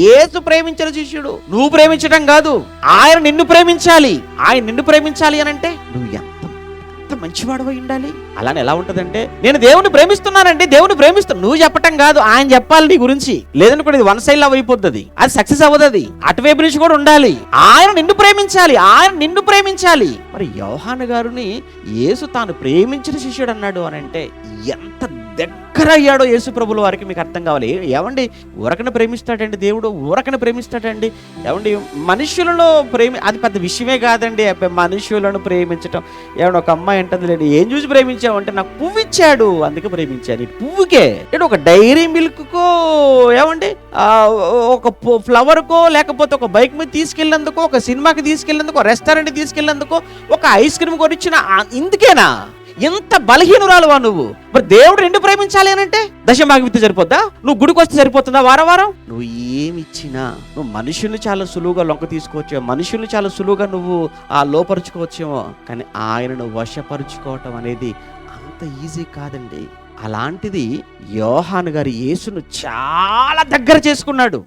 యేసు ప్రేమించిన శిష్యుడు. నువ్వు ప్రేమించడం కాదు, ఆయన నిన్ను ప్రేమించాలి. ఆయన నిన్ను ప్రేమించాలి అని అంటే నువ్వు ఎంత మంచివాడు అయి ఉండాలి. అలానే ఎలా ఉంటదంటే, నేను దేవుని ప్రేమిస్తున్నానండి, దేవుని ప్రేమిస్తాను, నువ్వు చెప్పటం కాదు, ఆయన చెప్పాలి నీ గురించి. లేదనుకోండి ఇది వన్ సైడ్ లవ్ అయిపోతుంది, అది సక్సెస్ అవ్వదు. అటువైపు నుంచి కూడా ఉండాలి. ఆయన నిన్ను ప్రేమించాలి, ఆయన నిన్ను ప్రేమించాలి. మరి యోహాను గారిని యేసు తాను ప్రేమించిన శిష్యుడు అన్నాడు అని అంటే ఎంత దగ్గర అయ్యాడో యేసు ప్రభుల వారికి మీకు అర్థం కావాలి. ఏమండి ఊరకన ప్రేమిస్తాడండి దేవుడు, ఊరకన ప్రేమిస్తాడండి. ఏమండి మనుషులను అది పెద్ద విషయమే కాదండి. మనుషులను ప్రేమించటం. ఏమంటే ఒక అమ్మాయి అంటుంది, లేదు ఏం చూసి ప్రేమించావు అంటే నాకు పువ్వు ఇచ్చాడు అందుకే ప్రేమించాను. పువ్వుకే అంటే ఒక డైరీ మిల్క్కో, ఏమండి ఒక ఫ్లవర్కో, లేకపోతే ఒక బైక్ మీద తీసుకెళ్ళినందుకో, ఒక సినిమాకి తీసుకెళ్ళినందుకో, రెస్టారెంట్కి తీసుకెళ్ళినందుకో, ఒక ఐస్ క్రీమ్ కొనిచ్చిన ఇందుకేనా? ఎంత బలహీనురాలువా నువ్వు? మరి దేవుడు నిన్ను ప్రేమించాలి అని అంటే దశమాగితే సరిపోద్దా? నువ్వు గుడికి వస్తే సరిపోతుందా వారం వారం? నువ్వు ఏమిచ్చినా నువ్వు మనుషుల్ని చాలా సులువుగా లొంగ తీసుకోవచ్చేమో, మనుషుల్ని చాలా సులువుగా నువ్వు లోపరుచుకోవచ్చేమో, కానీ ఆయనను వశపరుచుకోవటం అనేది అంత ఈజీ కాదండి. అలాంటిది యోహాను గారు యేసును చాలా దగ్గర చేసుకున్నాడు.